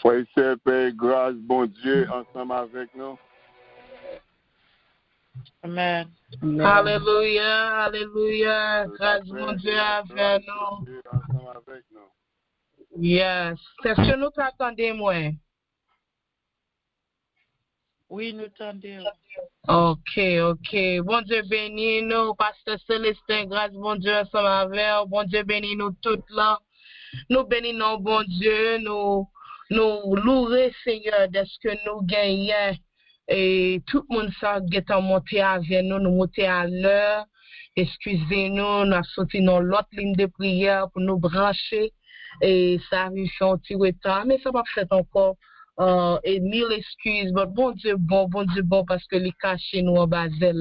Frère et Père, grâce, bon Dieu, ensemble avec nous. Amen. Alléluia, alléluia. Grâce, bon Dieu, avec nous. Ensemble avec nous. Yes. Est-ce que nous t'entendez, moi? Oui, nous t'entendons. Ok. Bon Dieu béni nous, Pasteur Célestin, grâce bon Dieu ensemble avec vous. Bon Dieu béni nous toutes là. Nous bénissons bon Dieu, nous louons Seigneur de ce que nous gagnons. Et tout le monde ça est monté avec nous, nous monter à l'heure. Excusez-nous, nous avons sorti dans l'autre ligne de prière pour nous brancher. Et ça arrive sur un petit retard, mais ça va faire encore. Et mille excuses, mais bon Dieu bon, parce que les cachés nous en basel,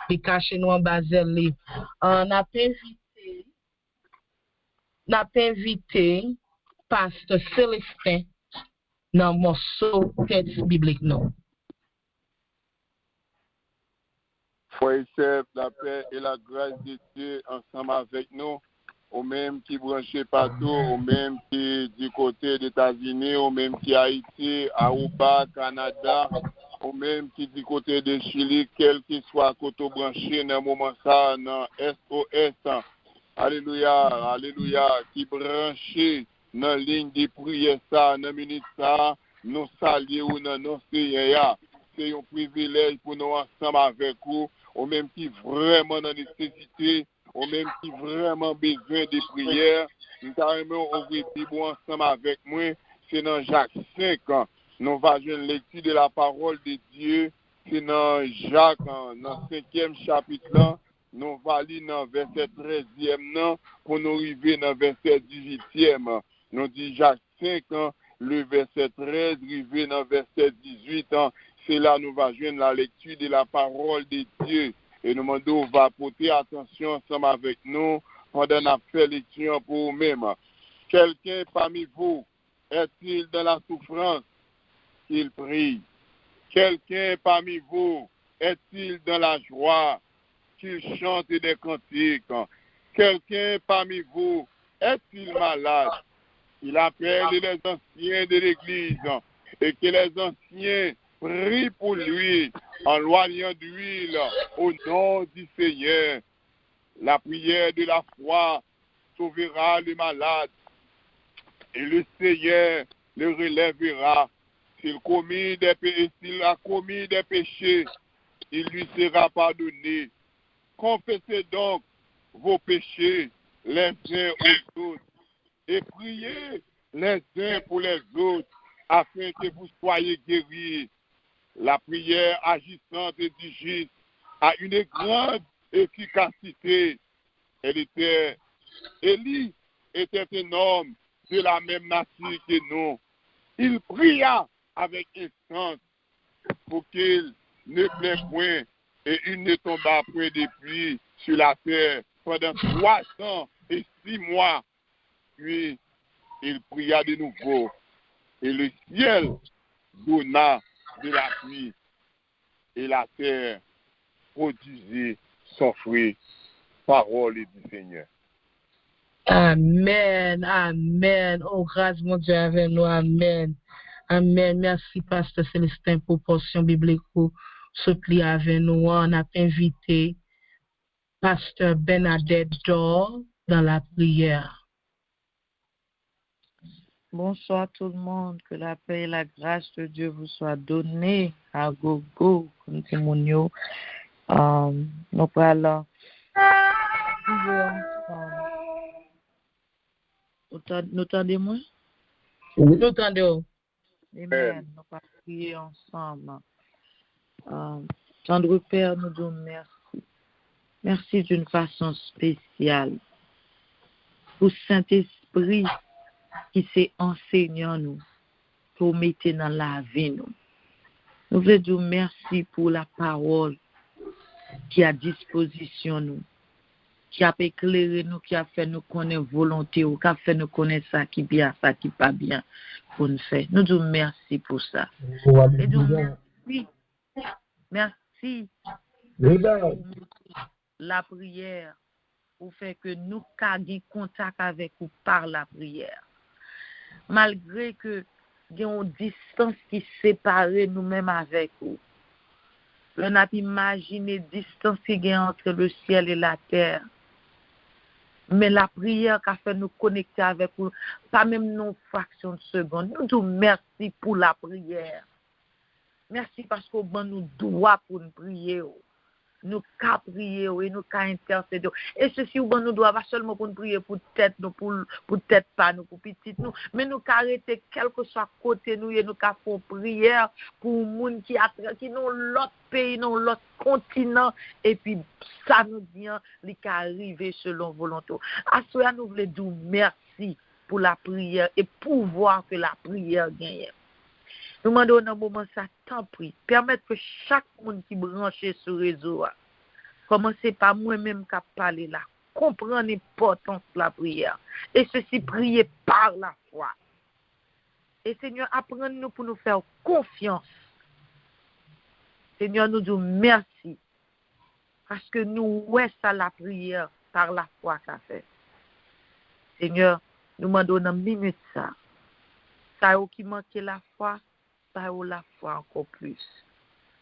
les cachés nous en basel. On a invité Pasteur Célestin dans le morceau texte biblique non. Frère et sœurs, la paix et la grâce de Dieu ensemble avec nous. Au même qui branché partout, au même qui du côté des États-Unis, au même qui Haïti, Aruba, Canada, au même qui du côté de Chili, quel qu'il soit côté branché dans le moment ça, dans SOS. Alléluia, alléluia, qui branché dans la ligne de prière ça, dans la minute ça, nous saluons ou dans nos Seigneur. C'est un privilège pour nous ensemble avec vous, au même qui vraiment dans nécessité, au même qui vraiment besoin de prière. Nous avons ouvert le Bible ensemble avec moi. C'est dans Jacques 5. Nous allons jouer une lecture de la parole de Dieu. C'est dans Jacques, dans le 5e chapitre. Là. Nous allons lire dans le verset 13e pour nous arriver dans le verset 18e. Nous disons Jacques 5, le verset 13, arriver dans le verset 18. C'est là que nous allons joindre la lecture de la parole de Dieu. Et nous demandons, on va porter attention ensemble avec nous pendant qu'on fait lecture pour nous-mêmes. Quelqu'un parmi vous est-il dans la souffrance qu'il prie? Quelqu'un parmi vous est-il dans la joie qu'il chante des cantiques? Quelqu'un parmi vous est-il malade? Il appelle les anciens de l'Église et que les anciens prient pour lui en loignant d'huile au nom du Seigneur. La prière de la foi sauvera le malade et le Seigneur le relèvera. S'il a commis des péchés, il lui sera pardonné. Confessez donc vos péchés les uns aux autres et priez les uns pour les autres afin que vous soyez guéris. La prière agissante et du juste a une grande efficacité. Élie était un homme de la même nature que nous. Il pria avec instance pour qu'il ne plaive point et il ne tomba point de pluie sur la terre pendant 306 mois. Puis il pria de nouveau et le ciel donna de la pluie et la terre produisait son fruit. Parole du Seigneur. Amen, amen. Oh, grâce mon Dieu avec nous, amen. Amen. Merci, Pasteur Célestin, pour portion biblique, pour ce pli avec nous. On a invité Pasteur Bernadette Dor dans la prière. Bonsoir tout le monde, que la paix et la grâce de Dieu vous soient données à gogo, comme témoignons. Nous parlons. Nous entendez-moi? Oui, nous entendons. Amen. Nous allons prier ensemble. Tendre Père, nous disons merci. Merci d'une façon spéciale pour Saint-Esprit qui s'est enseignant nous, pour mettre dans la vie nous. Nous voulons dire merci pour la parole qui est à disposition nous, qui a éclairé nous, qui a fait nous connaître volonté, ou qui a fait nous connaître ça qui bien, ça qui pas bien pour nous faire. Nous disons merci pour ça. Et disons merci pour la prière, pour faire que nous ayons contact avec vous par la prière. Malgré que il y a une distance qui sépare nous-mêmes avec vous. On a imaginé la distance qui y a entre le ciel et la terre. Mais la prière qui a fait nous connecter avec vous, pas même une fraction de seconde. Nous disons merci pour la prière. Merci parce qu'on nous doit pour nous prier. Nous qu'à prier et nous qu'à intercéder. Et ceci, nous doit pas seulement pour nous prier pour tête, nous, pour tête pas, nous, pour petite, nous, mais nous qu'à arrêter quel que soit côté nous et nous qu'à faire prière pour les gens qui n'ont l'autre pays, non l'autre continent. Et puis, ça nous dit, il qu'à arriver selon volonté. À cela, nous voulons dire merci pour la prière et pouvoir que la prière gagne. Nous demandons dans un moment ça, tant pis, permettre que chaque monde qui branche sur le réseau, commencez par moi-même qui parler là, comprendre l'importance de la prière. Et ceci, prier par la foi. Et Seigneur, apprenez-nous pour nous faire confiance. Seigneur, nous disons merci. Parce que nous, ouais, ça la prière par la foi qu'a fait. Seigneur, nous demandons dans une minute ça. Ça qui manque la foi. Ça la foi encore plus.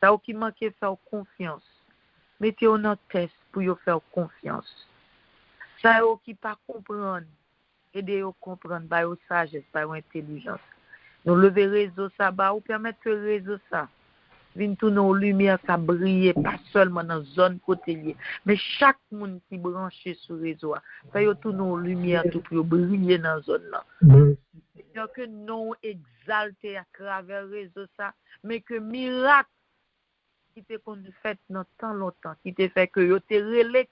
Ça qui manque faire confiance. Mettez-vous dans test pour vous faire confiance. Ça qui pas comprendre. Aidez-vous à comprendre par votre sagesse, par votre intelligence. Nous lever réseau ça ou permettre que réseau ça vienne tout nos lumières qui briller pas seulement dans zone côté mais chaque monde qui branché sur réseau fait tout nos lumières tout pour briller dans zone là. C'est que non exalté à travers réseau ça mais que miracle qui te connu fait dans tant longtemps qui te fait que yo te relé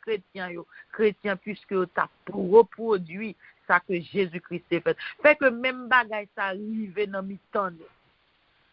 chrétien puisque yo t'a reproduit ça que Jésus-Christ a fait. Fait que même bagaille ça arrive dans mi-temps.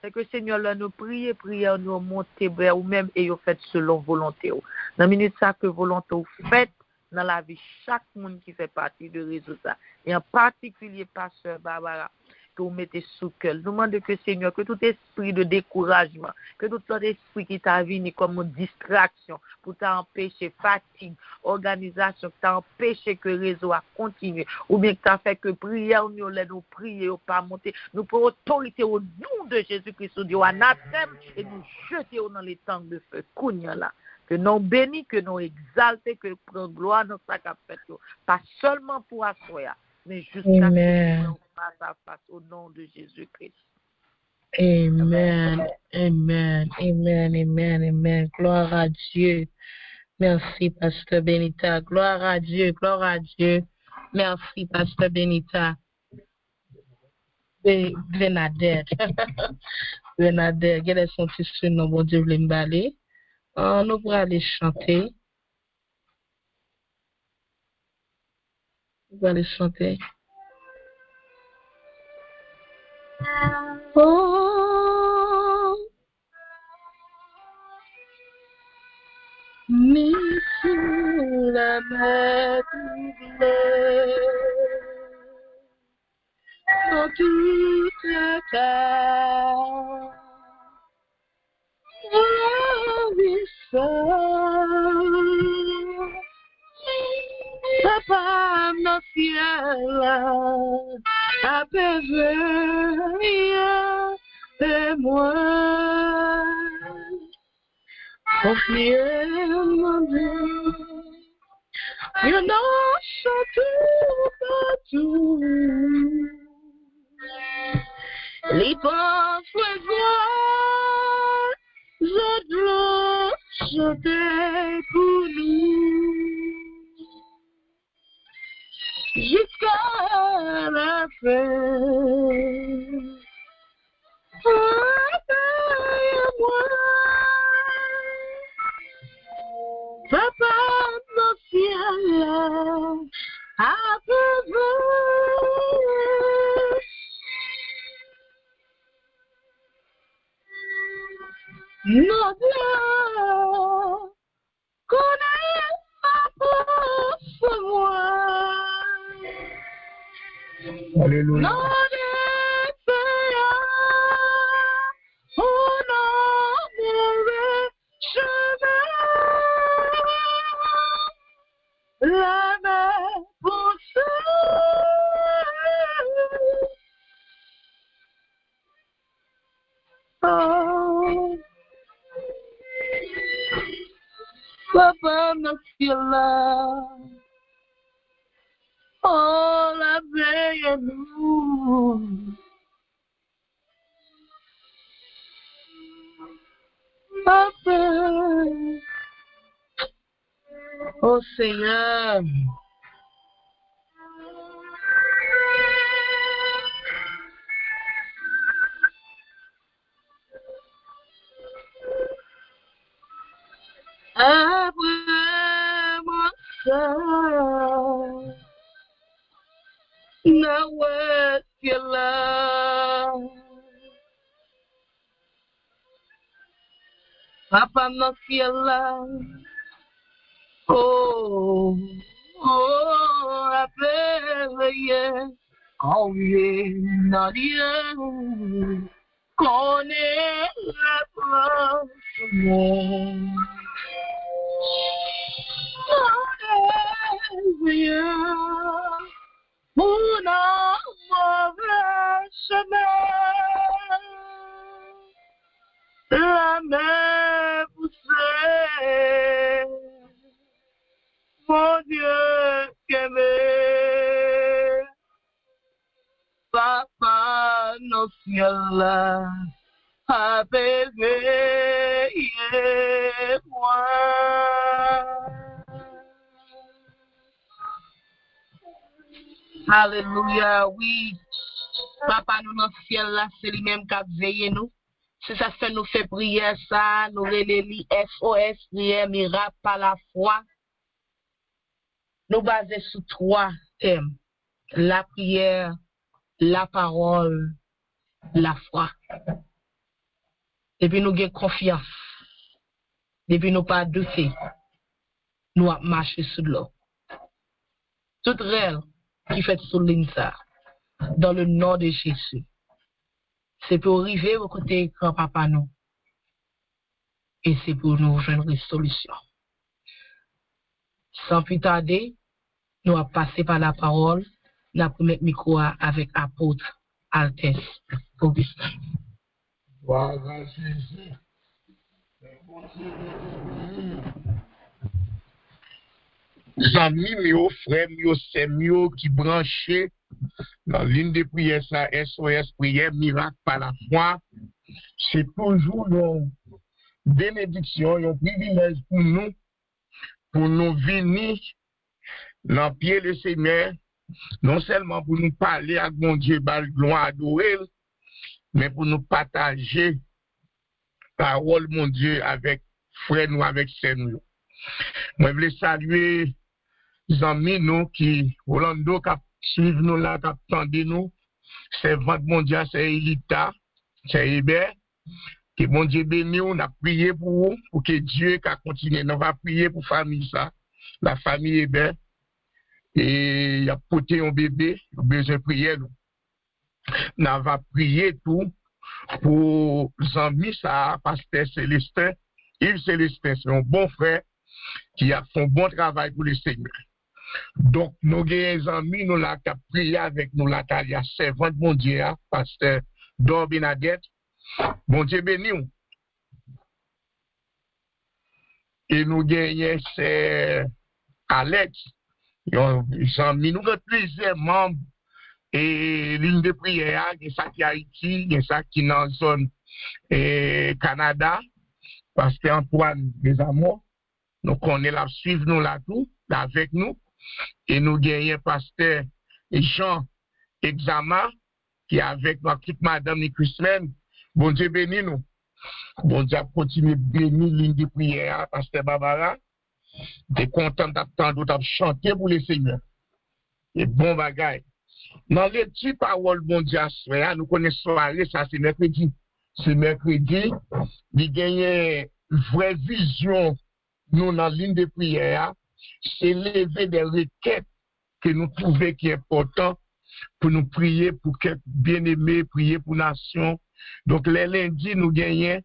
C'est que Seigneur là nous prier nous monter vers ou même et yo fait selon volonté. Dans minute ça que volonté ou fait dans la vie chaque monde qui fait partie de réseau ça et en particulier pasteur Barbara que vous mettez sous cœur. Nous demandons que Seigneur, que tout esprit de découragement, que tout autre esprit qui t'a venu comme une distraction pour t'empêcher fatigue, organisation, qui t'a empêché que le réseau a continué, ou bien que t'as fait que prière, nous prier, pas monter, nous prenons autorité au nom de Jésus-Christ, nous disons anathème et nous jetons dans les temps de feu. Kounya là. Que nous bénis, que nous exaltés, que nous prenons gloire dans sa capette, pas seulement pour assoyer, mais jusqu'à ce que nous face à face au nom de Jésus-Christ. Amen, amen, amen, amen, amen. Gloire à Dieu. Merci, Pasteur Benita. Gloire à Dieu, gloire à Dieu. Merci, Pasteur Benita. Bernadette. Bernadette, quel est son petit nom, mon Dieu, voulez me baler? Nous pourrons aller chanter. Nous allons aller chanter. Oh, ni sur la mer troublée, dans toute la terre, la vie seule, papa dans le ciel, apaisé et moi. Confiez mon Dieu, you know, tout partout. Les pauvres voix, je dois chanter pour nous. Jusqu'à la fin. Moi, papa, mon ciel, apaisé. Mon Dieu, connais ma force, moi. Alléluia. La mer pousse Oh, Papa no cielo, oh la bella luz, Papa, oh Seigneur. Après mon sang, na là, Papa no là, oh, oh, après oh yeah, Nadia, connais la prochaine. Mon mauvais chemin, la mer poussée, mon Dieu qu'aimé, Papa nos ciels, apaisez-moi. Alléluia, oui. Papa, nous dans le ciel là, c'est lui-même qui a veillé nous. C'est ça que nous fait prière ça, nous les SOS, prière miracle par la foi. Nous basons sur 3 thèmes. La prière, la parole, la foi. Et puis nous avons confiance. Et puis nous pas douter. Nous avons marché sur l'eau. Tout réel qui fait sur l'INSA, dans le nom de Jésus. C'est pour arriver au côté écran, papa, nous. Et c'est pour nous joindre une solution. Sans plus tarder, nous allons passer par la parole. Nous allons mettre le micro avec apôtre Altesse Augustin. Voilà, Jésus. Amis, mes frères, mes sœurs qui branchés dans l'une des prières, ça, SOS, prière, miracle par la foi, c'est toujours une bénédiction, un privilège pour nous venir dans le pied du Seigneur, non seulement pour nous parler avec mon Dieu, gloire, adorer, mais pour nous partager la parole, mon Dieu, avec frères nous, avec sœurs nous. Moi, je voulais saluer les amis nous qui, Rolando, qui suivent nous là, qui attendent nous. C'est votre mon Dieu, c'est Elita, c'est Hébert. Que mon Dieu béni, on a prié pour vous, pour que Dieu continue. On va prier pour la famille, ça, la famille Hébert. Et il a porté un bébé, il a besoin de prier. On va prier tout pour les amis, ça, pasteur Célestin. Yves Célestin, c'est un bon frère qui a fait un bon travail pour le Seigneur. Donc, nous avons des amis, nous avons prié avec nous, là, il y a servant de mon Dieu, pasteur Dor Benadette. Bon Dieu béni. Et nous gagnons, c'est Alex. Nous avons plusieurs membres et ligne de prière, il y a ça qui est Haïti, il y a ça qui est dans la zone Canada, parce qu'Antoine des Amours, nous connaissons la suivre nous là tout, là avec nous, et nous gagnons pasteur Jean Exama, qui est avec nous, toute madame Nicusmen. Bon Dieu béni nous. Bon Dieu continue de bénir ligne de prière, pasteur Barbara. T'es content d'attendre, de chanter pour le Seigneur. Et bon bagaille. Dans les petites paroles, bon Dieu, nous connaissons soirée, ça c'est mercredi. C'est mercredi, il gagne une vraie vision, nous, dans la ligne de prière, c'est lever des requêtes que nous trouvons qui est important pour nous prier pour quelques bien-aimés, prier pour la nation. Donc, les lundis, nous gagnons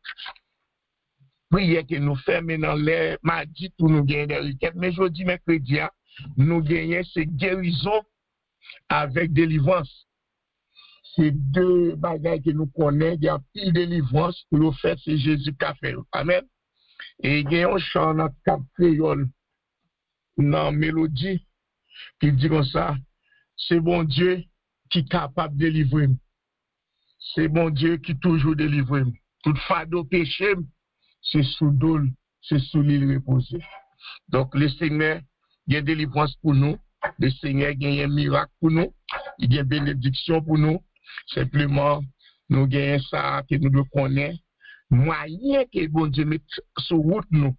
prière que nous faisons, dans les mardis, nous gagnons des requêtes. Mais jeudi, mercredi, nous gagnons ces guérisons avec délivrance. c'est deux bagages que nous connaissons, il y a pile de délivrance pour le faire, c'est Jésus qui a fait. Amen. Et il y a un chant dans cap créole, dans mélodie, qui dit comme ça, c'est bon Dieu qui est capable de délivrer. C'est bon Dieu qui toujours délivre. Tout fardeau péché, c'est sous dôle, c'est sous l'île reposée. Donc le Seigneur, il y a délivrance pour nous. Le Seigneur, il y a un miracle pour nous. Il y a une bénédiction pour nous. Simplement, nous gagnons ça que nous le connaissons. Moyen que bon Dieu mette sur route nous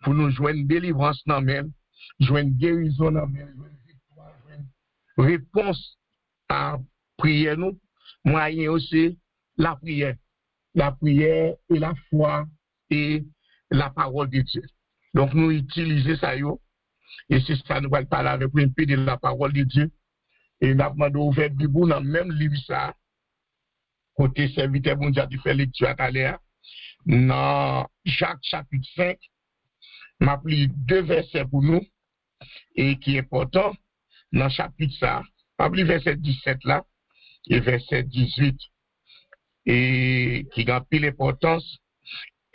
pour nous joindre une délivrance dans même, joindre une guérison dans même, joindre une victoire, joindre une réponse à prière nous. Moyen aussi la prière. La prière et la foi et la parole de Dieu. Donc nous utilisons ça et c'est ça nous allons parler avec un peu de la parole de Dieu. Et nous avons demandé ouvert du bout dans le même livre ça. Côté serviteur bon Dieu qui fait lecture à l'heure. Dans Jacques chapitre 5, m'a pris 2 versets pour nous et qui est important dans chapitre ça. M'a pris verset 17 là et verset 18 et qui a pile l'importance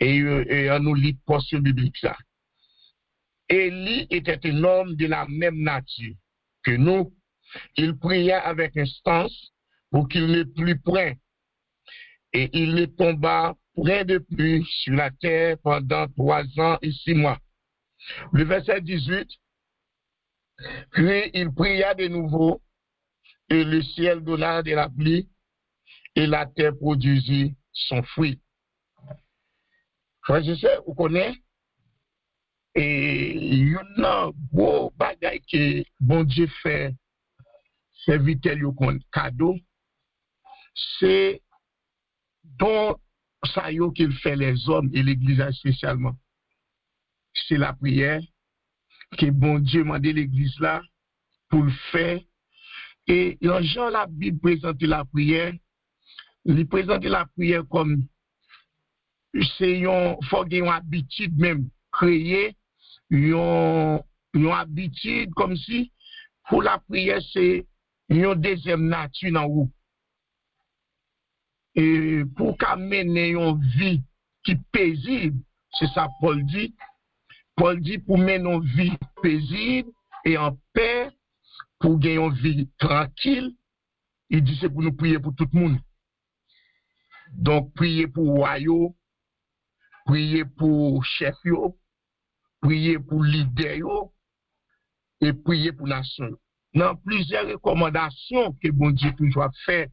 et on nous lit portion biblique ça. Élie était un homme de la même nature que nous. Il pria avec instance pour qu'il ne plût point. Et il ne tomba point de pluie sur la terre pendant 3 ans et 6 mois. Le verset 18. Puis il pria de nouveau, et le ciel donna de la pluie, et la terre produisit son fruit. Frère, je sais, vous connaissez, et il y a un beau bagage que bon Dieu fait, serviteur comme cadeau, c'est dont ça y est qu'il fait les hommes et l'église spécialement. C'est la prière que bon Dieu m'a dit l'église là pour le faire. Et les gens, la Bible présente la prière, il présente la prière comme c'est une habitude même créer une habitude comme si pour la prière c'est une deuxième nature dans vous. Et pour qu'amener une vie qui est paisible, c'est ça Paul dit. Paul dit pour mener une vie paisible et en paix, pour gagner une vie tranquille, il dit c'est pour nous prier pour tout le monde. Donc prier pour royaume, prier pour chef, prier pour leader et prier pour nation. Dans plusieurs recommandations que bon Dieu toujours fait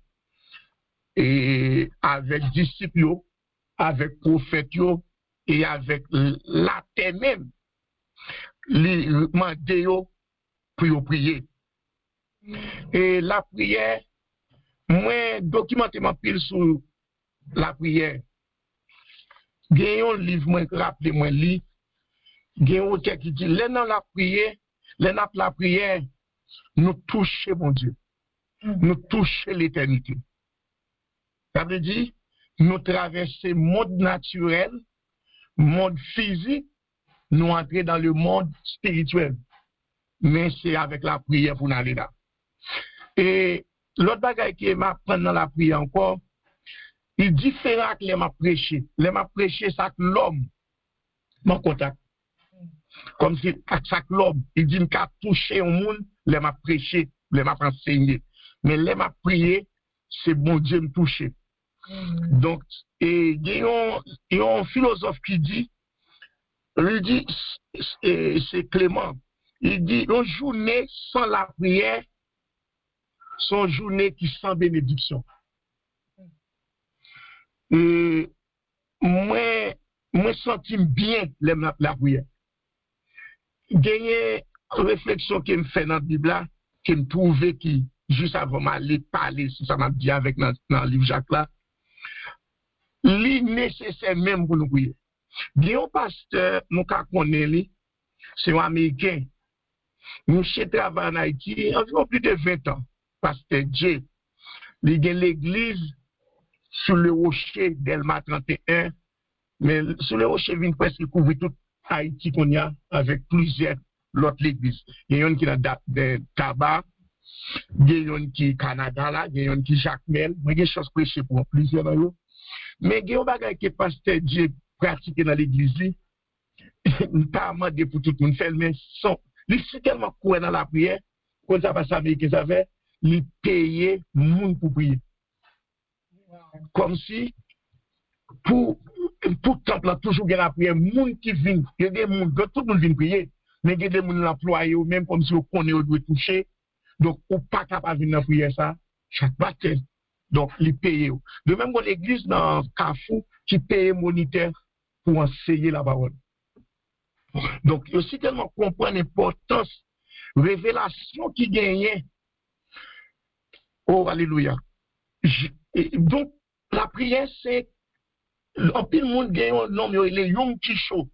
et avec disciples, avec prophètes et avec la terre même, les demander pour prier. Et la prière, moi, documentement pile sur la prière. Gagnons un livre, moi, rappelez-moi, lit. Gagnons auteur qui dit, les dans la prière, nous touchons mon Dieu. Nous touchons l'éternité. Ça veut dire, nous traversons le monde naturel, monde physique, nous entrons dans le monde spirituel. Mais c'est avec la prière pour nous aller là. Et l'autre bagage qui m'apprend dans la prière encore, il est différent que les m'a prêché. Les m'a prêché, ça que l'homme, mon contact. Comme si ça que l'homme, il dit qu'il a touché au monde, les m'a prêché, les m'a enseigné. Mais les m'a prié, c'est bon Dieu me toucher. Donc, et il y a un philosophe qui dit, c'est Clément, il dit, une journée sans la prière, c'est une journée qui sans bénédiction. Et moi sens bien la prière. Il y a une réflexion qui me fait dans la Bible, qui me trouvait qui, juste avant d'aller parler, si ça m'a dit avec dans le livre Jacques là, li nécessaire même pour nous prier. Bien un pasteur, nous connaissons, c'est un Américain. Nous travaillons en Haïti environ plus de 20 ans. Pasteur J. Il y a l'église sur le rocher d'Elma 31, mais sur le rocher vient presque couvrir tout Haïti qu'on y a avec plusieurs autres églises. Il y a une qui a de tabac, Gayon qui Canada là, gayon qui Jacmel, moi j'ai chose prêcher pour plusieurs dans eux. Mais gayon bagay que pasteur Dieu pratique dans l'église li, pas demander pour tout le monde faire mais son, il est tellement croire dans la prière, quand ça passe américain ça fait, il payer monde pour prier. Comme si pour temple là toujours la prière, monde qui vient, il y a des monde, tout le monde vient prier, mais il y a des monde employés même comme si on connaît on doit toucher. Donc, on n'est pas capable de venir prier ça chaque matin. Donc, ils payent. De même que l'église dans Carrefour qui paye moniteur pour enseigner la parole. Donc, il y a aussi tellement comprendre l'importance, révélation qui gagne. Oh, alléluia. Donc, la prière, c'est, en plus, le monde gagne un nom, il est Yom Kisho,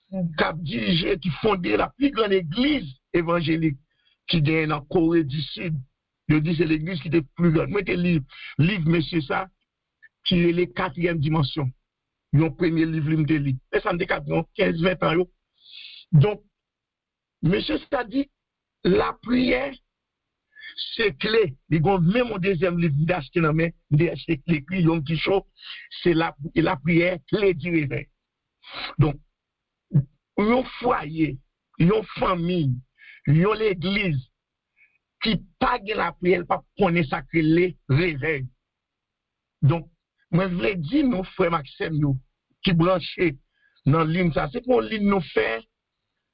qui a dirigé, qui fondé la plus grande église évangélique qui gagne en Corée du Sud. Je dis c'est l'église qui était plus grande. Moi, je livre, monsieur ça, qui est les 4e dimension. Mon premier livre, je me lis. Et ça me dit 15-20 ans. Donc, monsieur ça dit, la prière, c'est clé. Même mon deuxième livre d'acheter dans mes, c'est clé, Yom Kisho, c'est la prière clé du réveil. Donc, un foyer, une famille, yon l'église qui pas la prière, pas connaître ça que les réveils. Donc, moi, je voulais dire, nos frères Maxime, qui branchés dans l'île, ça, c'est pour l'île nous faire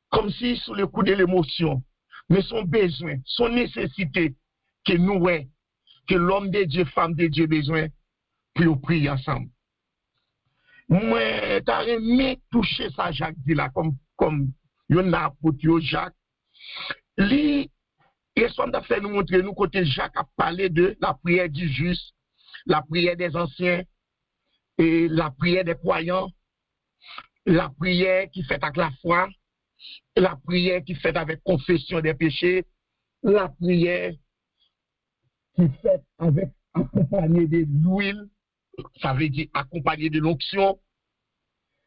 comme si sous le coup de l'émotion, mais son besoin, son nécessité, que nous, que l'homme de Dieu, femme de Dieu, besoin, pour prier ensemble. Moi, t'as aimé toucher ça, Jacques, dit là, comme yon a apôtre, Jacques. Lui, il a fait nous montrer, nous, côté Jacques a parlé de la prière du juste, la prière des anciens, et la prière des croyants, la prière qui fait avec la foi, la prière qui fait avec confession des péchés, la prière qui fait avec accompagné de l'huile, ça veut dire accompagné de l'onction.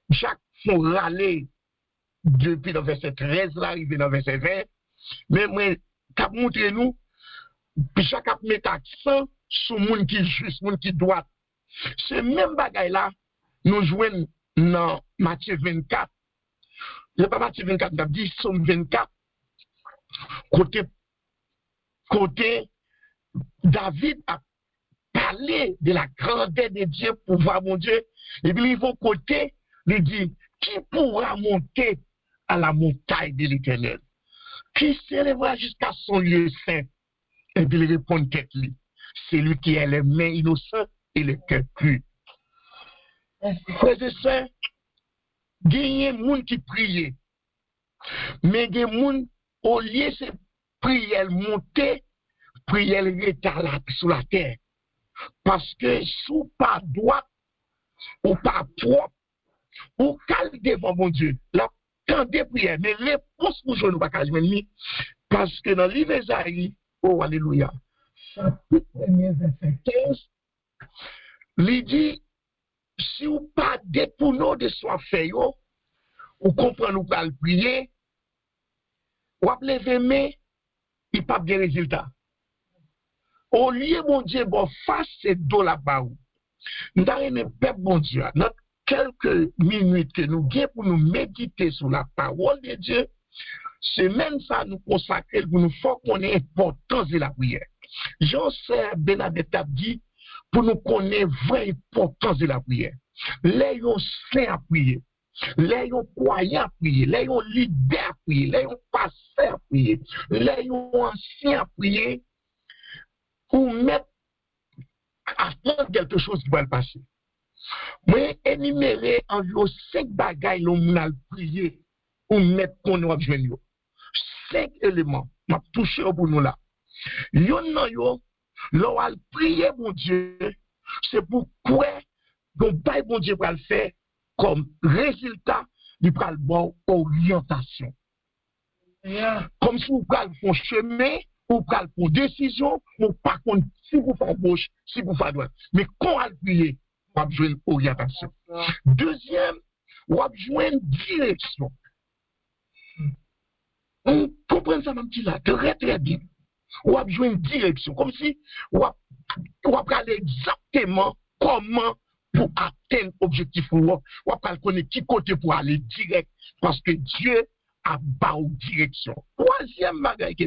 Jacques font râler depuis le verset 13, là, arrivé dans le verset 20. Mais moi, cap montré nous, puis chaque cap met accent sur le monde qui est juste, le monde qui est droit. Ce même bagaille là, nous jouons dans Matthieu 24. Je ne pas Matthieu 24, je dis Somme 24. Côté David a parlé de la grandeur de Dieu, pouvoir mon Dieu. Et puis il va côté, il dit, qui pourra monter à la montagne de l'Éternel? Qui s'élèvera jusqu'à son lieu saint? Et puis il répond tête-lui. C'est lui qui a les mains innocentes et le cœur pur. Frères et sœurs, il y a des gens qui prient. Mais il y a des gens, au lieu de prier monter, prier rester sur la terre. Parce que sous pas droite, ou pas propre, ou calme devant mon Dieu. La temps de prière, mais réponse pour jouer nous pas calme. Parce que dans le livre d'Ésaïe, oh alléluia, chapitre 1er, verset 15, il dit, si vous pas détourné de soi fait, ou comprenez nous pas le prier, ou lever mais il pas de résultat. Au lieu mon Dieu bon face c'est dos là-bas. Nous avons peuple bon Dieu, dans quelques minutes que nous avons pour nous méditer sur la parole de Dieu, c'est même ça nous consacrer pour nous faire connaître l'importance de la prière. Jean-Serge Bernadette a dit pour nous connaître vraie importance de la prière. Les gens saints à prier, les gens croyants à prier, les gens leaders à prier, les gens pasteurs à prier, les gens anciens à prier, pour mettre à faire quelque chose qui va le passer. Moi, énumérer environ 5 bagailles l'on a prié pour mettre qu'on a besoin de 5 éléments. M'a touché pour nous là. Yon nan yo, l'on a prié mon Dieu, c'est pourquoi donc bon Dieu va le faire comme résultat, il va le bon orientation. Comme si vous prenez un chemin, ou prenez pour décision, ou par contre, si vous faites gauche, si vous faites droite. Mais quand on a prié, on a besoin d'orientation. Deuxième, on a besoin de direction. On comprend ça, mon petit là, très très bien. ou a besoin de direction, comme si ou a aller exactement comment pour atteindre l'objectif ou a connaître qui côté pour aller direct, parce que Dieu a bas direction. Troisième bagage que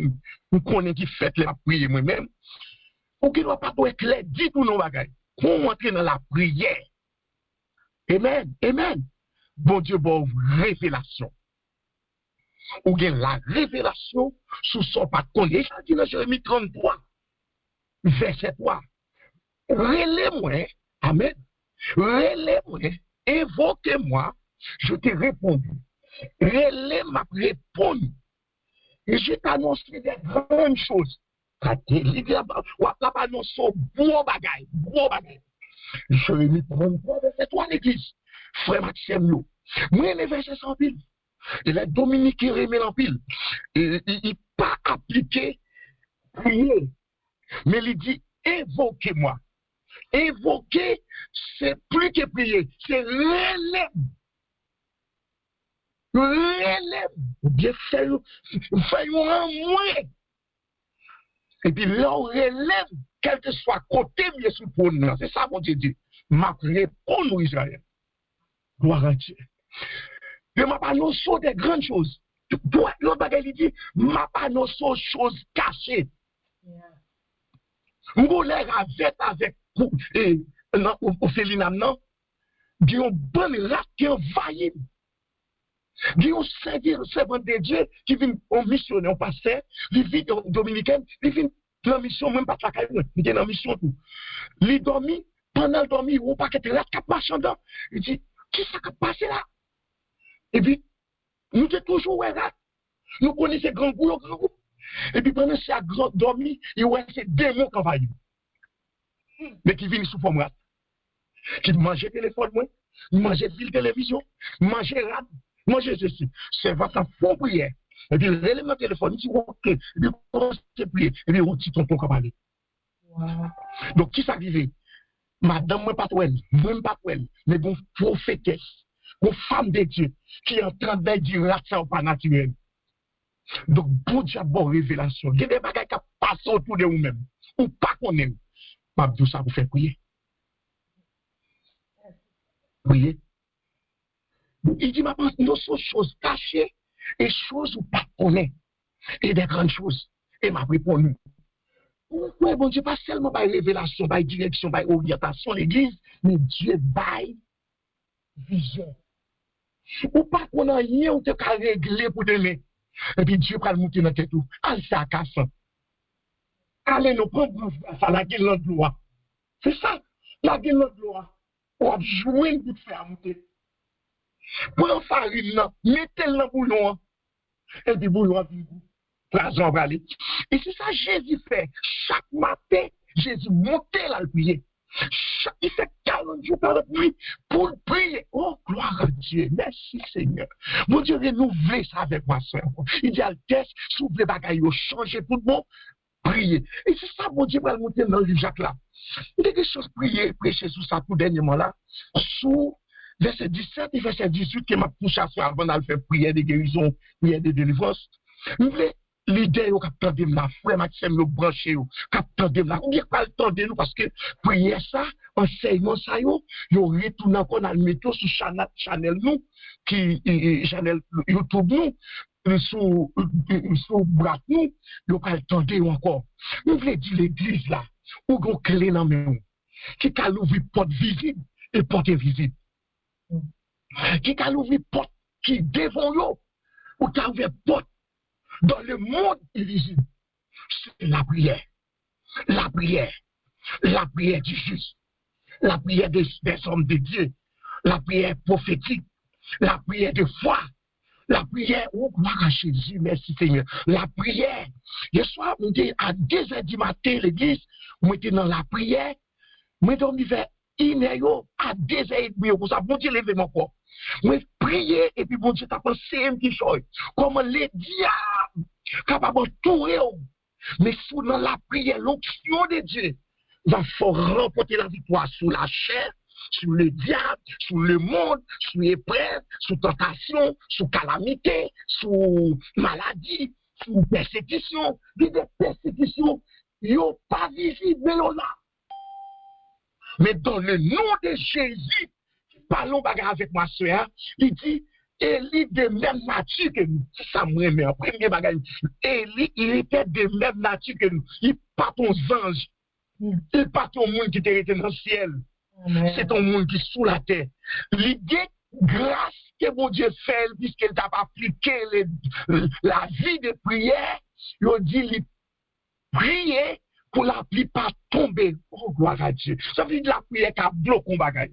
nous connaissons qui fait la prière moi-même, ou qui ne doit pas être clair, dit tout nos bagages, pour entrer dans la prière. Amen, amen. Bon Dieu, bon révélation. Ou bien la révélation sous son pas connaît. Ça dit dans Jérémie 33, verset 3. Relève-moi, amen. Relève-moi, évoquez-moi, je t'ai répondu. Relève m'a répondu. Et je t'annonce des grandes choses. Quand tu annonce bon bagay, bon bagay. Jérémie 33, verset 3 l'église. Frère Maxime, moi, les versets sans pile. Et la Dominique qui remet en pile. Il n'est pas appliqué, prier. Mais il dit, évoquez-moi. Évoquer, c'est plus que prier, c'est relève. Relève. Ou bien faire un moins. Et puis là, on relève, quel que soit côté, bien sûr, pour nous. C'est ça, mon Dieu dit. Ma réponse, nous, Israël. Gloire à Dieu. Je m'a pas notion des grandes choses. L'autre bagage, il dit, m'a pas notion de choses cachées. M'go l'air avec au Félinam, non? Il y a un bon rat qui envahit. Il y a un servant de Dieu qui vient en mission, en pasteur, il vit dominicain, il vient en mission, même pas de la caille, il est en mission tout. Il dormi, pendant le dormi, il n'y a pas de rat qui marche dedans. Il dit, qui ça qui passé là? Et puis, nous sommes toujours rat. Nous connaissons grand goût, grand goût. Et puis pendant que c'est dormi, il y a ces démons qui envahissent. Mais qui viennent sous forme rat. Qui mangent téléphone, mangent fil télévision, mangent rat, mangent ceci. C'est votre fond prière. Et puis, relève mon téléphone, il dit, ok, et puis, commence à prier. Et puis, on dit, tonton, comment aller. Donc, qui s'arrive? Madame, moi, pas toi, moi, pas toi, mais bon, prophétesse, bon, femme de Dieu, qui est en train de dire, rat, ça, ou pas naturel. Donc, bon Dieu, bon révélation. Il y a des bagages qui passent autour de vous-même. Ou pas qu'on aime. Ma tout ça pour faire prier. Prier. Il dit, ma pense, nous sommes choses cachées et choses ou pas qu'on aime. Et des grandes choses. Et m'a répondu. Oui, bon Dieu, pas seulement par révélation, par direction, par orientation, l'église, mais Dieu baille vision. Ou pas qu'on a rien ou te qu'à régler pour donner. Et puis Dieu va le monter dans la tête tout. Allez, ça casse. Allez, nous prenons ça, la gueule de loi. C'est ça, la gueule de loi. On va jouer pour faire monter. Prenez farine, mettez-le dans le bouillon. Et puis, bouillon va venir. L'argent va aller. Et c'est ça Jésus fait. Chaque matin, Jésus montait là le prier. Il fait 40 jours par la nuit pour le prier. Oh, gloire à Dieu. Merci Seigneur. Mon Dieu, renouvelez ça avec ma soeur. Il dit, Altesse, s'ouvre les bagailles, changez tout le monde, priez. Et c'est ça, mon Dieu, va le monter dans le livre Jacques là. Il y a des choses prier, prêcher sur ça tout dernièrement là. Sous verset 17 et verset 18, qui m'a poussé à faire avant d'aller faire prière de guérison, prière de délivrance. Vous voulez l'idée au capteur de la frère Maxime le branché au capteur de la ou bien pas le temps de nous parce que prière ça enseignement ça yo retourne encore dans le métro sur channel nous qui channel YouTube nous sur brat nous yo pas le temps de encore nous voulons dire l'église là ou gon clé dans main qui ca ouvrir porte visible et porte invisible qui ca ouvrir porte qui devant yo ou ca ouvrir porte dans le monde invisible, c'est la prière. La prière. La prière du juste. La prière des hommes de Dieu. La prière prophétique. La prière de foi. La prière, oh, gloire à Jésus, merci Seigneur. La prière. Le soir, on dit à 2h du matin, l'église, on était dans la prière. On dormi vers 1h à 2h30. Pour ça, bon Dieu, levez mon corps. Moi, prier, et puis bon Dieu, t'as pensé un petit chose. Comment les diables, capables de tout. Mais sous dans la prière, l'onction de Dieu va faire remporter la victoire sur la chair, sur le diable, sur le monde, sur l'épreuve, sur tentation, sur calamité, sur maladie. sous persécution, il y a des persécutions, ils n'ont pas visible, mais là. Mais dans le nom de Jésus, parlons bagarre avec moi, soeur, il dit, Élie de même nature que nous. C'est ça, moi, mais en premier bagage. Élie, il était de même nature que nous. Il pas ton ange. Il pas ton monde qui était dans le ciel. C'est ton monde qui est sous la terre. L'idée, grâce que mon Dieu fait, puisqu'il t'a appliqué la vie de prière, il dit, il prier pour la pluie pas tomber. Oh, gloire à Dieu. Ça veut dire la prière qui a bloqué un bagage.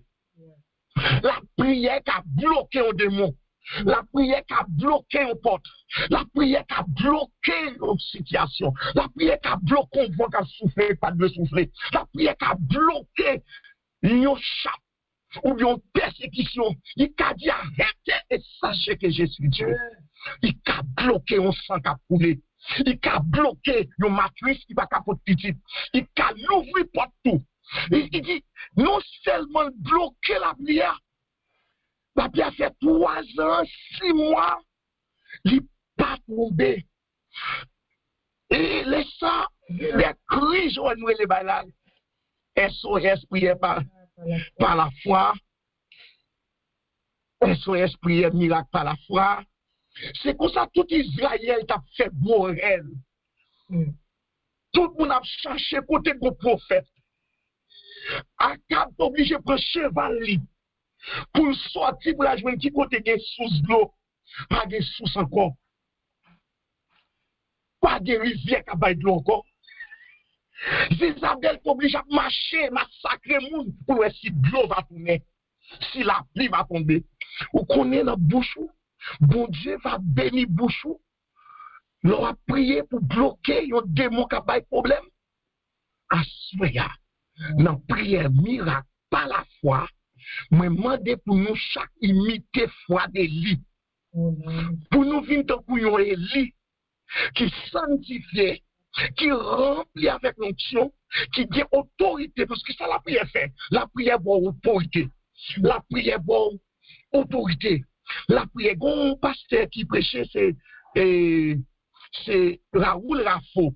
La prière qui a bloqué un démon. La prière qui a bloqué une porte. La prière qui a bloqué une situation. La prière qui a bloqué un vent qui a soufflé, pas de souffler. La prière qui a bloqué une chape ou une persécution. Il a dit arrêtez et sachez que je suis Dieu. Il a bloqué un sang qui a coulé. Il a bloqué une matrice qui va capoter petit. Il a ouvert porte tout. Il dit non seulement bloquer la prière. La prière fait 3 ans, 6 mois, il n'est pas tombé. Et les ça, les cris, je nous les balades. SOS prière par la foi. SOS prière miracle par la foi. C'est comme ça tout Israël t'a fait bourrel. Tout le monde a cherché côté de prophète. Akab obligé de prendre cheval libre. Pour sortir pour la joindre qui côté des sous l'eau, pas de sous encore. Pas de rivière qui a de l'eau encore. Isabelle est obligée de marcher, massacrer le monde pour voir si l'eau va tourner, si la pluie va tomber. Vous connaissez notre bouche, bon Dieu va bénir bouche. L'on a prié pour bloquer un démon qui a pas de problème. Assoya, dans la prière miracle, par la foi. Moi, demande pour nous chaque imiter foi d'Élie. Pour nous venir dans pour Élie qui sanctifie, qui remplit avec l'onction, qui dit autorité, parce que ça la prière fait. La prière bon autorité. La prière bon autorité. La prière bon pasteur qui prêchait, c'est Raoul Rafo,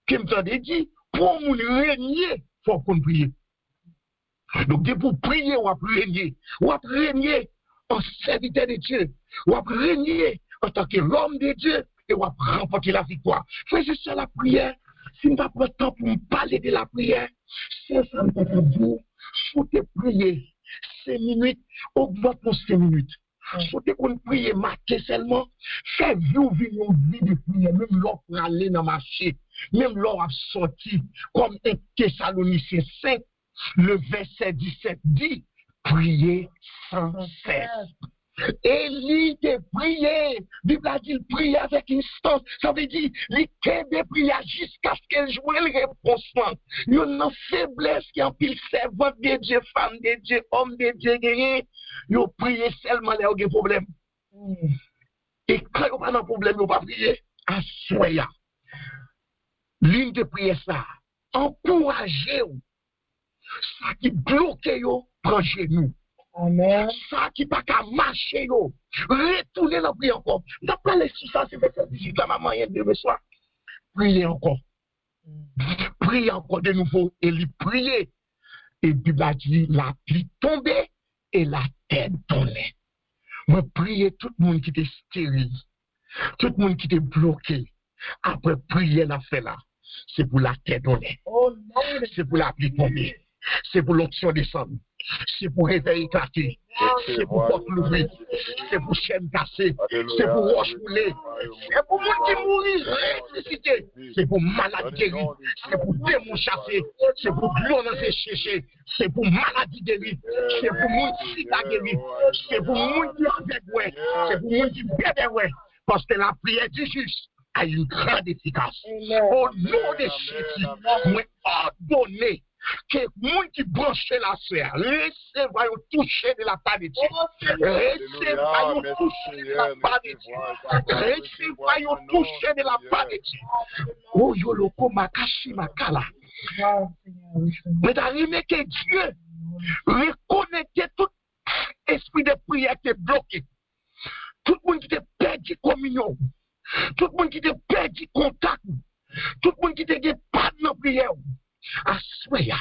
qui me dit, pour nous régner, il faut qu'on prie. Donc, pour prier, on va régner en serviteur de Dieu, on va régner en tant que l'homme de Dieu, et on va remporter la victoire. C'est ça la prière. Si nous n'avons pas le temps pour nous parler de la prière, c'est ça que vous, souhaitez prier 5 minutes, augmente pour 5 minutes. Souhaitez qu'on prie marquer seulement, faites vivre une vie de prière, même l'or pour aller dans le marché, même l'or a sorti, comme un Thessaloniciens 5. Le verset 17 dit, priez sans cesse. Élie de prier, la Bible a dit prier avec instance, ça veut dire, il de prier jusqu'à ce qu'elle joue une réponse. Il y a une faiblesse qui en pile servante de Dieu, femme de Dieu, homme de Dieu, il y a prié seulement là où il y a un problème. Et quand il y a un problème, il n'y a pas prier, à soya. Ligne de prière ça, encouragez-vous. Ça qui bloque yo, prend genou. Amen. Ça qui pas qu'à marcher yo, retournez dans la prière encore. D'après les sous ça, c'est verset 18, la maman est demain soir. Priez encore. Priez encore de nouveau. Et lui prier. Et Bible a dit, la pluie tombée et la terre tournait. Moi, prier tout le monde qui était stérile. Tout le monde qui était bloqué. Après prier la fait là. C'est pour la terre donner. C'est pour la pluie tomber. C'est pour l'onction descendre. C'est pour réveil éclater. C'est pour porte l'ouvrir. C'est pour chaîne cassée. C'est pour roche rouler. C'est pour monde qui mourir, ressusciter. C'est pour malade guéri. C'est pour démon chasser. C'est pour violence chercher. C'est pour maladie guéri. C'est pour monde qui a guéri. C'est pour monde qui a avec ouais. C'est pour monde qui bébé ouais. Parce que la prière du juste a une grande efficace. Au nom de Jésus, moi ordonné que monde qui branche la sphère, recevra toucher de la part de Dieu. Recevra toucher de la part de Dieu. Recevra toucher de la part de Dieu. Oh yoloko makashi makala. Mais d'arriver que Dieu reconnecte tout esprit de prière qui est bloqué. Tout le monde qui est perdu communion. Tout le monde qui te perdu contact, tout le monde qui te pas dans la prière, à souhait,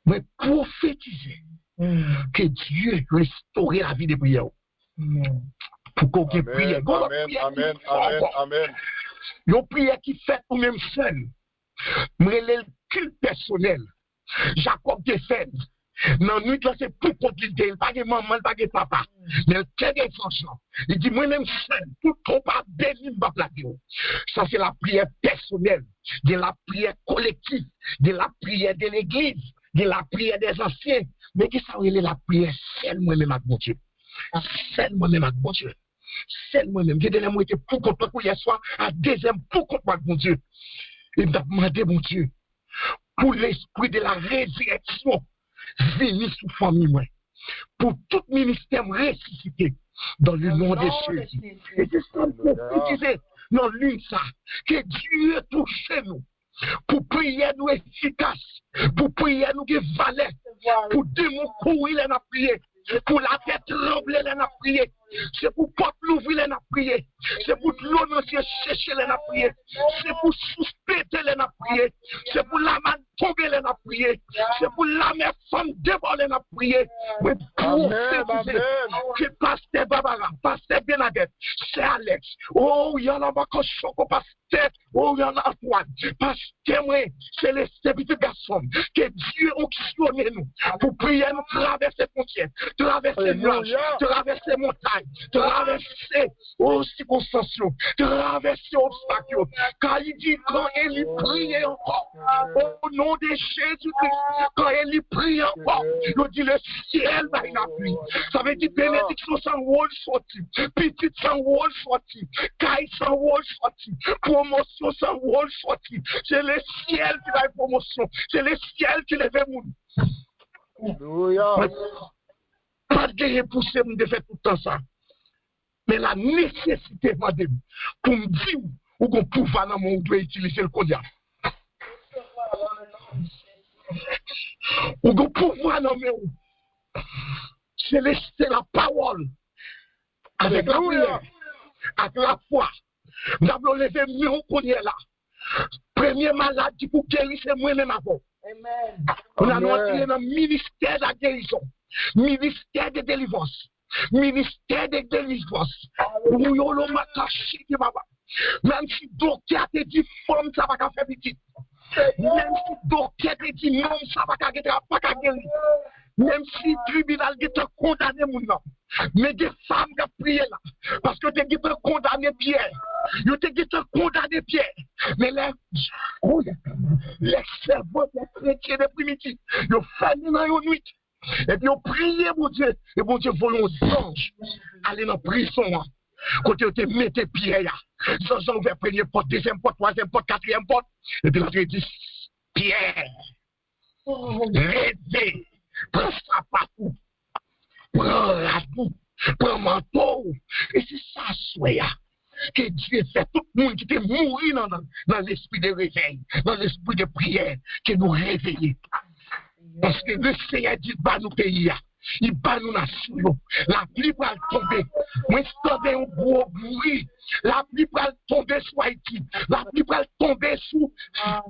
mais prophétiser que Dieu restaure la vie des prières. Pour qu'on ait prière. Amen. Une prière qui fait pour même seul. Mais le culte personnel. Jacob te fait. Dans la nuit, c'est pour contre l'idée. Pas de maman, pas de papa. Mais le cœur des enfants. Il dit, moi-même seul, tout ton pas béni, ma plaque. Ça, c'est la prière personnelle. De la prière collective. De la prière de l'église. De la prière des anciens. Mais qui ça, c'est la prière seule, moi-même, avec mon Dieu. Seul moi-même avec mon Dieu. Seul moi-même. J'ai donné moi pour contre toi hier soir, à deuxième pour contre moi, mon Dieu. Et m'a demandé, mon Dieu, pour l'esprit de la résurrection, venir sous famille, moi. Pour tout ministère ressuscité dans le nom de Jésus. Et c'est ça que disait dans l'une ça, que Dieu touche nous. Pour prier nous efficace, pour prier nous qui valait, pour démon courir, il a prié. Pour la tête trembler, elle a prié. C'est pour porte l'ouvrir, elle a prié. C'est pour l'eau dans ses chercher, elle a prié. C'est pour suspecter, elle a prié. C'est pour la main tomber, elle a prié. C'est pour la mère femme dévoiler, elle a prié. Mais prophétiser que pasteur Barbara, pasteur Bernadette, c'est Alex. Oh, il y en a pas qu'on choque, pasteur. Oh, il y en a Antoine. Pasteur, moi, c'est les petits garçons. Que Dieu onctionne nous pour prier, nous traverser frontières. Traverser nuages, traverser montagnes, traverser aux circonstances, traverser obstacles. Quand il dit, quand il prie encore, au nom de Jésus-Christ, quand il prie encore, il dit le ciel va y appuyer. Ça veut dire bénédiction sans rôle sorti, petite sans rôle sorti, caille sans rôle sorti, promotion sans rôle sorti. C'est le ciel qui va y promotion, c'est le ciel qui lève le monde. Alléluia. Pas de repousser de faire tout le temps ça. Mais la nécessité, madame, pour me dire où qu'on pouvoir dans mon doit utiliser le cognac. Où qu'on pouvoir dans mon c'est la parole. Avec la prière, avec la foi. Nous avons levé mon cognac là. Premier maladie pour guérir, c'est moi-même avant. Amen. On a entré dans le ministère de la guérison, ministère de délivrance, ministère de délivrance. Même si docteur te dit femme, ça va pas faire petit. Même si docteur te dit non, ça va pas guérir. Même si le tribunal te condamné mon nom. Mais des femmes qui ont prié là. Parce que tu as condamné Pierre. Tu as condamné Pierre. Mais les cerveaux des chrétiens des primitifs, ils ont fait dans une nuit. Et puis ils ont prié, mon Dieu. Et mon Dieu, voulons aux anges aller dans la prison. Quand tu mettez Pierre, sans gens ouvert première porte, deuxième porte, troisième porte, quatrième porte. Et puis là, tu dis Pierre, rêvez, prends ça partout. Prends la boue, prends manteau. Et c'est ça, soya. Que Dieu fait tout le monde qui était mort dans l'esprit de réveil, dans l'esprit de prière, que nous réveillons. Parce que le Seigneur dit, bah nous pays, il bat nous nation. La pluie va tomber. Moi, je tombe un gros bruit. La pluie va tomber sur Haïti. La pluie va tomber sous,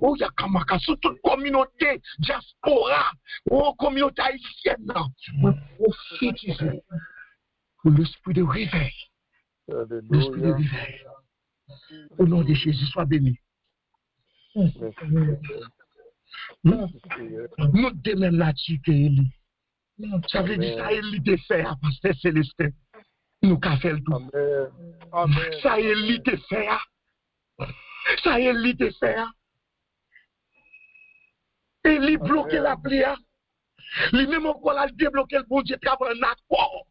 oh, Yakamaka, sur toute communauté, diaspora, oh, communauté haïtienne. Moi, prophétiser pour l'esprit de réveil. L'esprit de réveil. Au nom de Jésus, sois béni. Nous de même nature que Élie. Ça veut dire ça, Élie te fait à Pasteur Célestin. Nous qu'a fait le tout. Ça, Élie te fait. Ça, Élie te fait. Élie bloqué la prière. Lui-même encore a débloqué le bon Dieu travaille un accord.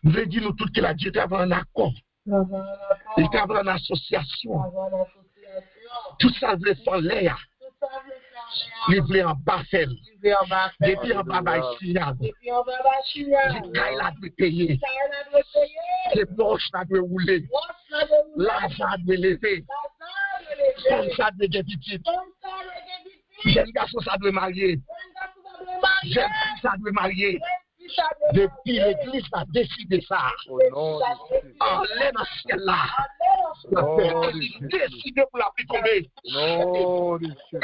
Vous voulez dire nous tous qu'il a Dieu travaille un accord. Il travaille en association. Tout ça veut faire l'air. Livré en Bafel. Depuis en bas signal. Il a dû payer. Les poches a dû rouler. L'argent a dû lever. Comme ça doit être petit. Jeune garçon ça doit marier. Jeune fille ça doit marier. Depuis l'église a décidé ça. En l'air dans ce ciel là. La terre décide pour la pluie tomber.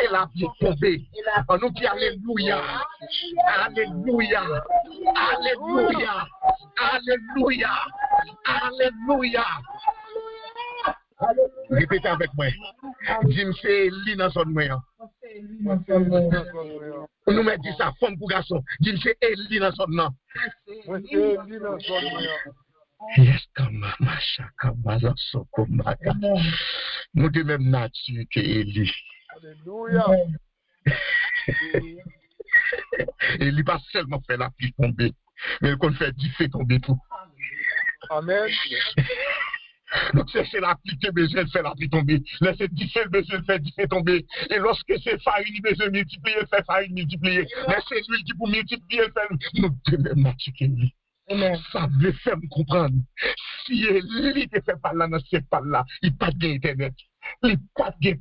Et la pluie tomber. On nous dit Alléluia. Alléluia. Alléluia. Alléluia. Alléluia. Répétez avec moi. Dis-moi, c'est Eli dans son moyen. Nous mettons dit ça, femme pour garçon. Dis-moi, c'est Eli dans son nom. Yes, comme nous de même nature que Eli. Alléluia. Eli pas seulement fait la pluie tomber, mais il fait du feu tomber tout. Amen. Donc c'est la pluie que besoin de faire la pluie tomber. Laissez du feu besoin de faire du feu tomber. Et lorsque c'est farine besoin de multiplier, fait farine multiplier. Laissez l'huile qui pour multiplier, faire nous de même nature que Eli. Ça veut faire me comprendre. Si Eli te fait par là, dans ce pas là, il n'y a pas d'internet, il n'y a pas de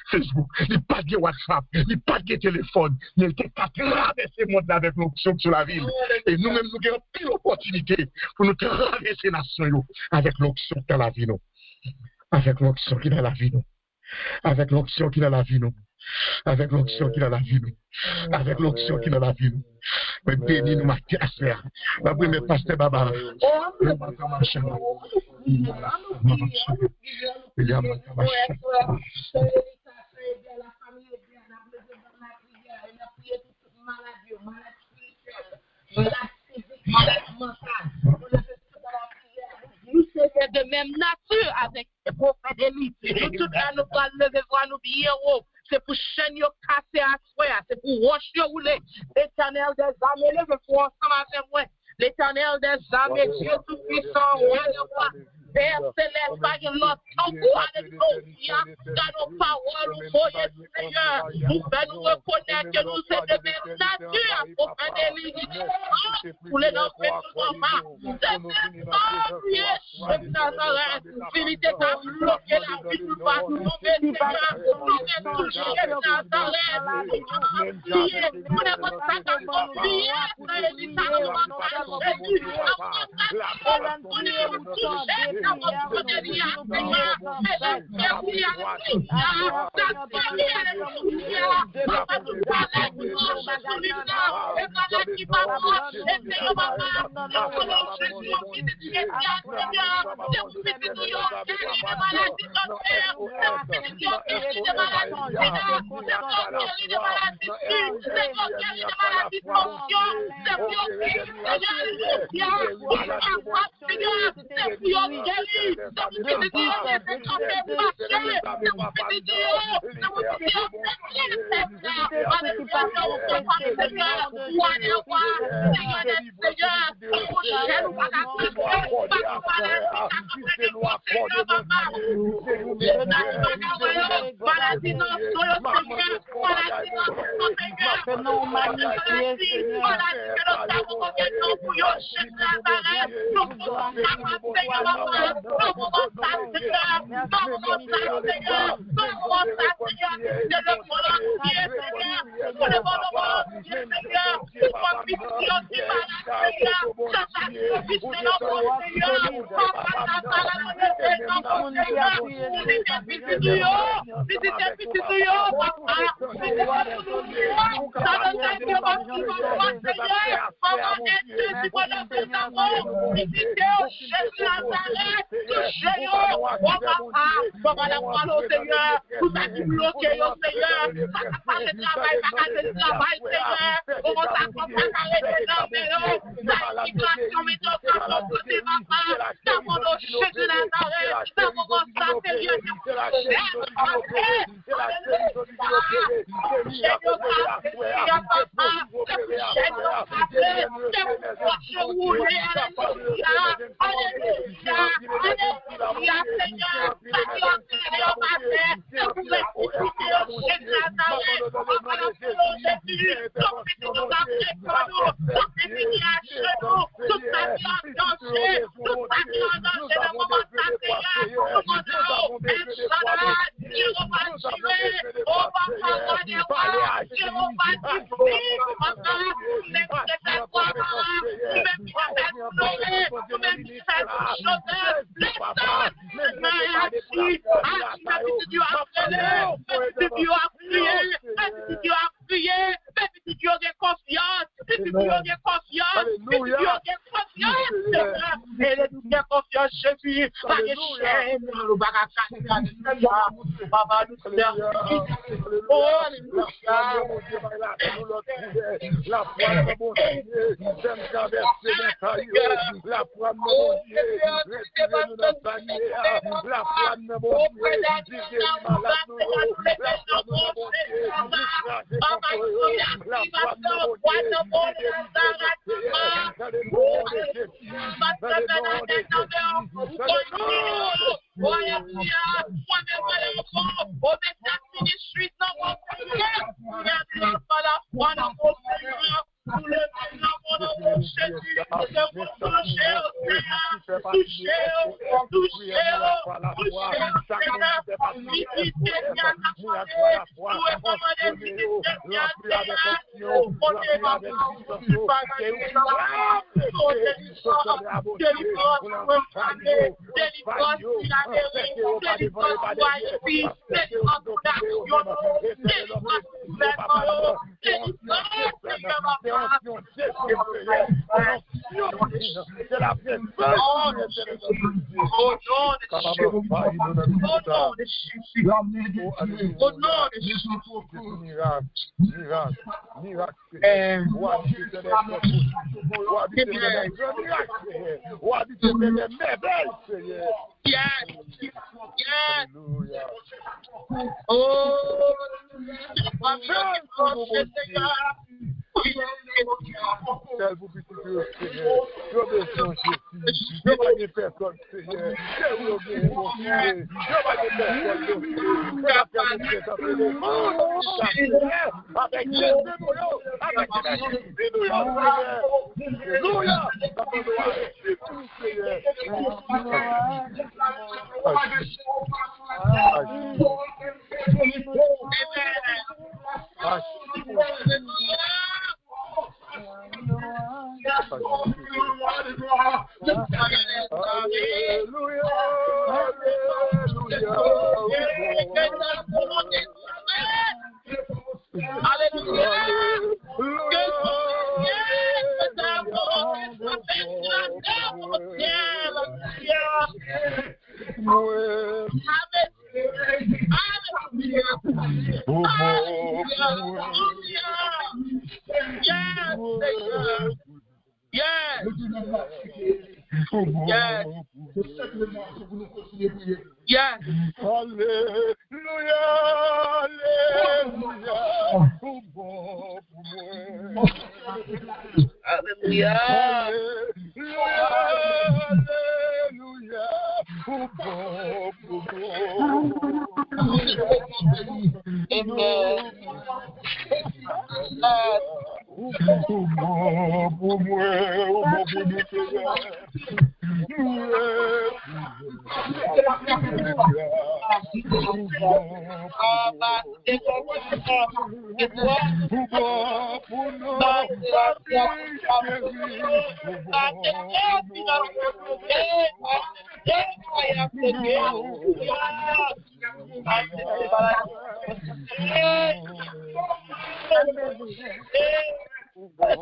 Facebook, il n'y a pas de WhatsApp, il n'y a pas de téléphone. Il était qu'à traverser le monde avec l'option sur la ville. Et nous-mêmes, nous avons pris l'opportunité pour nous traverser la nation avec l'option dans la vie. Avec l'option qui est dans la vie. Avec l'option qui est dans la vie. Avec l'onction qui est dans la vie, avec l'onction qui est dans la vie. Mais bénis nous, ma sœur. Ma première pasteur Baba. Nous sommes de même nature avec le prophète Élie. Nous tous là, nous allons lever voir nous bien haut. C'est pour chaîne casser à soi, c'est pour roche rouler. L'Éternel des armées, levez pour ensemble avec moi. L'Éternel des armées, Dieu tout-puissant, roi de roi. Père céleste, par notre tambour, alléluia. Dans nos paroles, nous voyons, Seigneur. Nous faisons reconnaître que nous sommes de même nature, prophète Élie. Pour les enfants, nous sommes chef Nazareth. Finité à bloquer la vie, nous pas tomber, Seigneur. Nous sommes touchés, Nazareth. Nous n'avons pas oublié, confiance, Jésus. Pas de chaîne, nous va Papa, nous la foi de mon Dieu, j'aime traverser mon caillou, la foi de mon Dieu, retirez-nous dans la panier, la foi de mon Dieu, visez les malades, la foi de mon Dieu, écrasez contre eux, la foi de mon Dieu, dans le nom de Jésus, dans le nom de Jésus, dans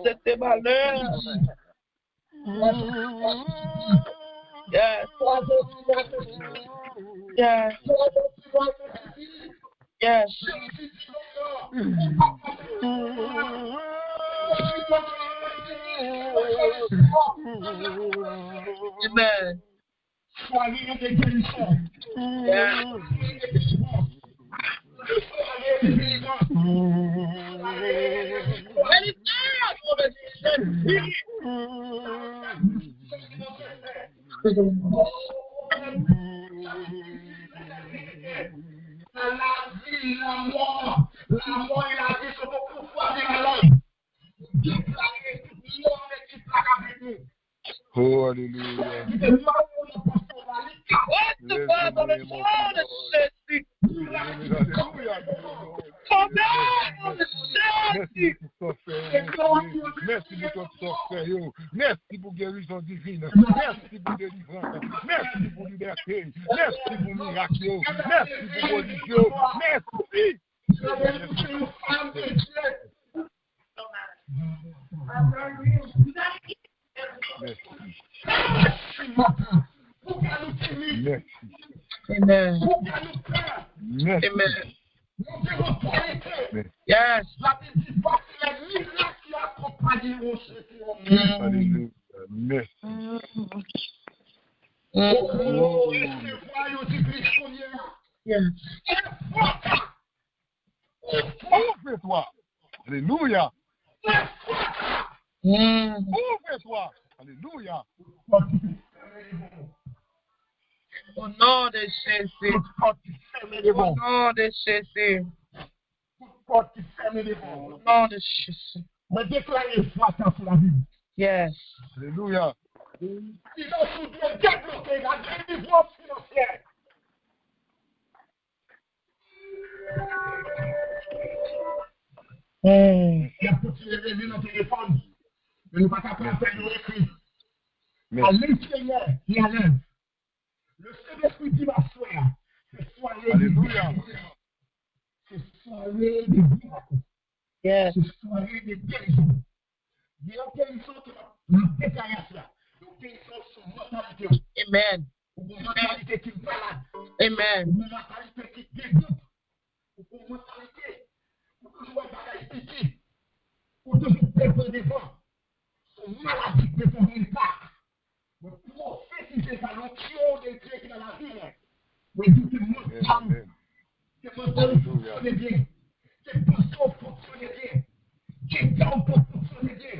C'était malheur. Yes. Yes. Yes. Amen. Yeah. Oh, alléluia. Merci pour ton sorcier. Merci pour guérison divine. Merci pour délivrance. Merci pour liberté. Merci pour miracle. Merci pour religion. Merci. Amen. Amen. Yes. Ouvre-toi. Alléluia. Ouvre-toi. Alléluia. Au nom de Jésus. Au nom de Jésus. Au nom de Jésus. Mais déclarez foi sur la Bible. Yes. Alléluia. Il a soudé débloquer la délivrance financière. Il a continué de venir dans le téléphone. Mais nous ne pouvons pas faire nous écrit. À l'intérieur, il y a l'œuvre. Le Saint-Esprit dit ma soeur, c'est soirée Alléluia. c'est soirée de miracles. Yes. C'est soirée de guérison. Il y a une guérison qui va déclarer cela. Une guérison sur mortalité. Amen. Une mortalité qui est malade. Amen. Une mortalité qui dégoûte. Une mortalité où toujours un bagage petit. Où toujours perdre devant. Son maladie de ton impact. Mais prophétiser par l'onction de Dieu qui est dans la vie. Mais tout le monde parle. Que mon Dieu fonctionne bien. Que ton fonctionne bien. Que ton fonctionne bien.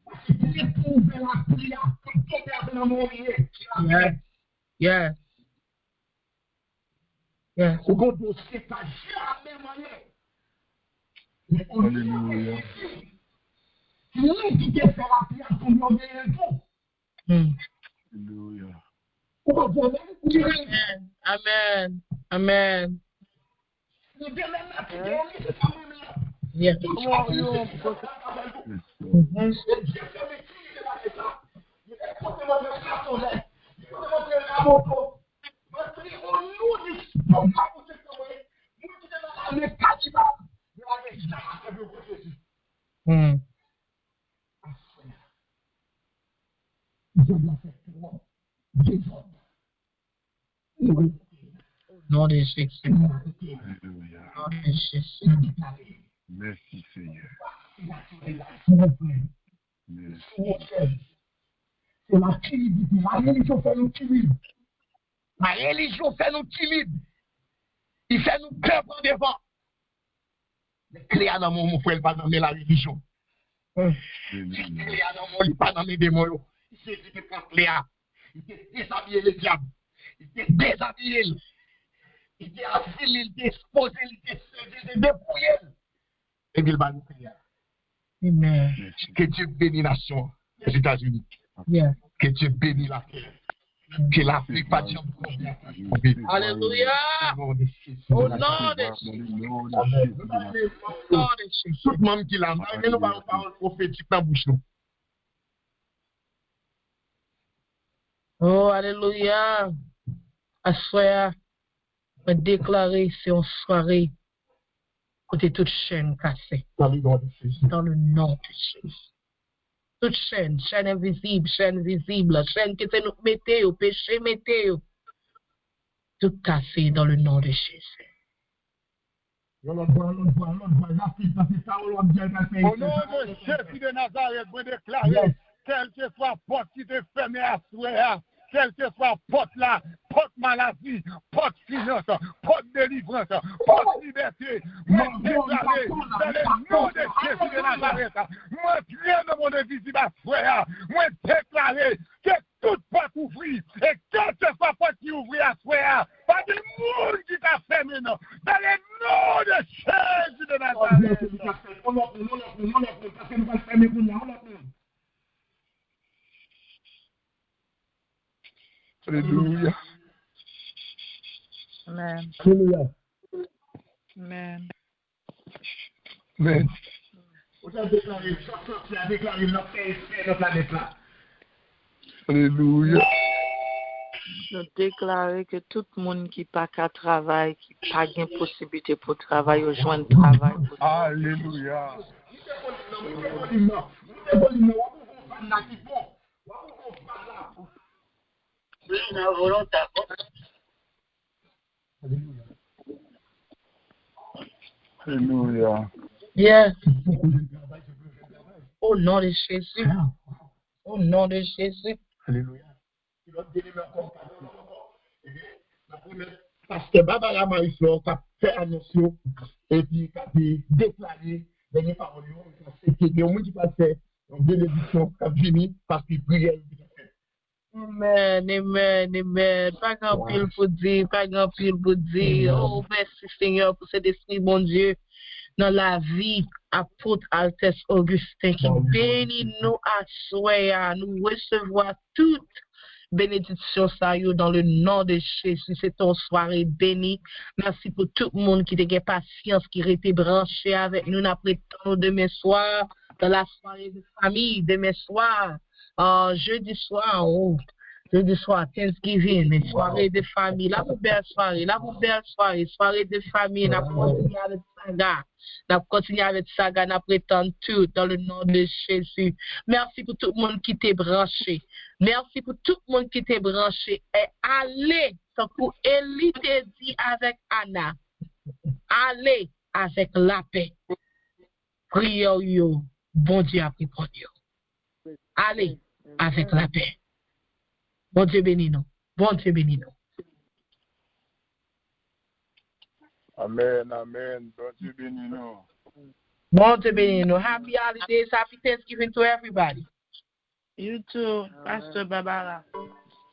Parce que pour éprouver la prière, pour tomber avec l'amour lié. Yes. Yes. Yes. Au grand dossier, pas jamais moyen. Mais on Alléluia. qui fait la prière pour nous donner un coup. Alléluia. Amen. Amen. Yes. Non de Jésus. Alléluia. Non de Jésus. Merci Seigneur. Merci. C'est la timidité. La religion fait nous timides. La religion fait nous timides. Il fait nous peur par devant. Mais Cléa dans mon frère, pas nommer la religion. Cléa dans mon lit, pas nommer des mots. Il s'est dit que quand Cléa, il était déshabillé le diable. Il était déshabillé. Il était assis, il était exposé, il était dépouillé. Et il va nous Cléa. Amen. Que Dieu bénisse la nation des États-Unis. Yes. Que Dieu bénisse la terre. Que l'Afrique pas de Alléluia. Au nom de Jésus. Au nom de Jésus. Tout le monde qui l'a, mais nous parlons parole prophétique dans la bouche. Oh, alléluia. Assoya, me déclarer c'est une soirée côté toute chaîne cassée. Dans le nom de Jésus. Dans le nom de Jésus. Toute chaîne, chaîne invisible, chaîne visible, chaîne qui c'est nous mettez au péché, mettez au. Tout cassé dans le nom de Jésus. Au nom de Jésus de Nazareth, vous déclarez, quelle que soit la porte qui te ferme à soi, quelle que soit la porte là, porte maladie, porte finance, porte délivrance, porte liberté, moi déclaré, dans le nom de Jésus de Nazareth, moi rien de mon invisible à soi, moi déclaré que toute porte ouvrie, et quelle que soit la porte qui ouvre à soi, pas de monde qui t'a fermé, non, dans le nom de Jésus de Nazareth. Alléluia. Amen. Alléluia. Amen. Amen. Vous avez déclaré, tu as déclaré notre planète là. Alléluia. Je déclare que tout le monde qui n'a pas de travail, qui n'a pas de possibilité pour travailler, ou joindre travail. Alléluia. Alléluia. Yes. Au nom de Jésus. Au nom de Jésus. Alléluia. Parce que Barbara Marie-Flore a fait annonce et puis a déclaré des paroles. C'est que les gens qui passaient en bénédiction qui viennent parce qu'ils priaient. Amen, amen, amen. Pas grand pile pour dire, pas grand pile pour dire. Oh, merci Seigneur pour cet esprit, bon Dieu, dans la vie, apôtre Altesse Augustin, qui bénit nous à soi, nous recevoir toute bénédiction ça y est, dans le nom de Jésus. C'est ton soirée bénie. Merci pour tout le monde qui a patience, qui a été branché avec nous après temps demain soir, dans la soirée de famille, demain soir. Jeudi soir, jeudi soir, Thanksgiving, une soirée de famille, la plus belle soirée, soirée de famille, on a continué avec Saga, on a prétendu tout dans le nom de Jésus. Merci pour tout le monde qui t'est branché. Merci pour tout le monde qui t'est branché. Et allez, tant que Élie t'a dit avec Anna, allez avec la paix. Prions, yo, bon Dieu a pris pour nous. Allez avec la paix. Bon Dieu bénis nous. Bon Dieu bénis nous. Amen, amen. Bon Dieu bénis nous. Bon Dieu bénis nous. Happy holidays, happy Thanksgiving to everybody. You too, Pastor Barbara.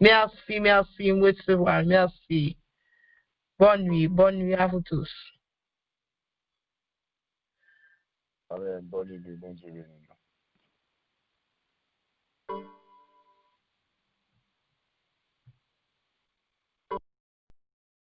Merci, merci, recevoir, merci. Bonne nuit à vous tous. Amen, bon Dieu bénis.